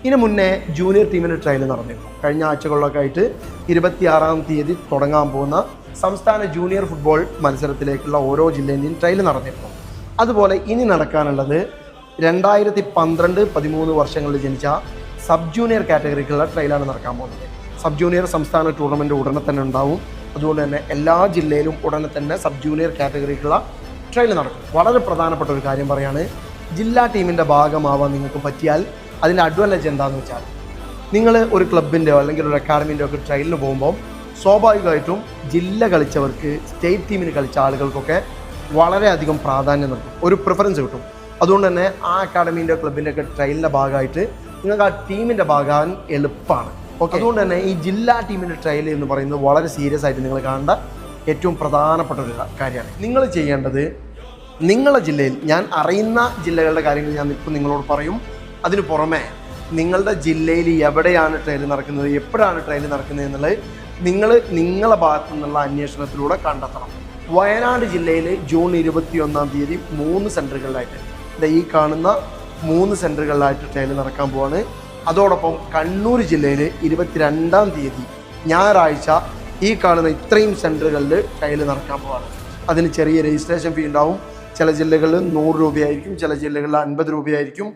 ഇതിനു മുന്നേ ജൂനിയർ ടീമിൻ്റെ ട്രയൽ നടന്നിരുന്നു. കഴിഞ്ഞ ആഴ്ചകളിലൊക്കെ ആയിട്ട് 26-ാം തീയതി തുടങ്ങാൻ പോകുന്ന സംസ്ഥാന ജൂനിയർ ഫുട്ബോൾ മത്സരത്തിലേക്കുള്ള ഓരോ ജില്ലേൻ്റെയും ട്രയൽ നടന്നിരുന്നു. അതുപോലെ ഇനി നടക്കാനുള്ളത് 2012-13 വർഷങ്ങളിൽ ജനിച്ച സബ് ജൂനിയർ കാറ്റഗറിക്കുള്ള ട്രയലാണ് നടക്കാൻ പോകുന്നത്. സബ് ജൂനിയർ സംസ്ഥാന ടൂർണമെൻറ്റ് ഉടനെ തന്നെ ഉണ്ടാവും. അതുകൊണ്ട് തന്നെ എല്ലാ ജില്ലയിലും ഉടനെ തന്നെ സബ് ജൂനിയർ കാറ്റഗറിക്കുള്ള ട്രയൽ നടക്കും. വളരെ പ്രധാനപ്പെട്ട ഒരു കാര്യം പറയാണ്, ജില്ലാ ടീമിൻ്റെ ഭാഗമാവാൻ നിങ്ങൾക്ക് പറ്റിയാൽ അതിൻ്റെ അഡ്വാൻറ്റേജ് എന്താണെന്ന് വെച്ചാൽ, നിങ്ങൾ ഒരു ക്ലബിൻ്റെയോ അല്ലെങ്കിൽ ഒരു അക്കാഡമിൻ്റെയോ ഒക്കെ ട്രയലിന് പോകുമ്പോൾ സ്വാഭാവികമായിട്ടും ജില്ല കളിച്ചവർക്ക് സ്റ്റേറ്റ് ടീമിന് കളിച്ച ആളുകൾക്കൊക്കെ വളരെയധികം പ്രാധാന്യം നൽകും, ഒരു പ്രിഫറൻസ് കിട്ടും. അതുകൊണ്ട് തന്നെ ആ അക്കാഡമീൻ്റെ ക്ലബിൻ്റെ ഒക്കെ ട്രയലിൻ്റെ ഭാഗമായിട്ട് നിങ്ങൾക്ക് ആ ടീമിൻ്റെ ഭാഗമാകാൻ എളുപ്പമാണ്. ഓക്കെ, അതുകൊണ്ട് തന്നെ ഈ ജില്ലാ ടീമിൻ്റെ ട്രയൽ എന്ന് പറയുന്നത് വളരെ സീരിയസ് ആയിട്ട് നിങ്ങൾ കാണേണ്ട ഏറ്റവും പ്രധാനപ്പെട്ട ഒരു കാര്യമാണ്. നിങ്ങൾ ചെയ്യേണ്ടത്, നിങ്ങളുടെ ജില്ലയിൽ, ഞാൻ അറിയുന്ന ജില്ലകളുടെ കാര്യങ്ങൾ ഞാൻ ഇപ്പോൾ നിങ്ങളോട് പറയും. അതിന് പുറമെ നിങ്ങളുടെ ജില്ലയിൽ എവിടെയാണ് ട്രയൽ നടക്കുന്നത്, എപ്പോഴാണ് ട്രയൽ നടക്കുന്നത് എന്നുള്ളത് നിങ്ങളുടെ ഭാഗത്തു നിന്നുള്ള അന്വേഷണത്തിലൂടെ കണ്ടെത്തണം. വയനാട് ജില്ലയിൽ ജൂൺ 21-ാം തീയതി 3 സെൻറ്ററുകളിലായിട്ട്, ഈ കാണുന്ന 3 സെൻറ്ററുകളിലായിട്ട് ട്രയൽ നടക്കാൻ പോവാണ്. അതോടൊപ്പം കണ്ണൂർ ജില്ലയിൽ 22-ാം തീയതി ഞായറാഴ്ച ഈ കാണുന്ന ഇത്രയും സെൻറ്ററുകളിൽ ട്രയൽ നടക്കാൻ പോവാണ്. അതിന് ചെറിയ രജിസ്ട്രേഷൻ ഫീ ഉണ്ടാവും. ചില ജില്ലകളിൽ 100 രൂപയായിരിക്കും, ചില ജില്ലകളിൽ 50 രൂപയായിരിക്കും.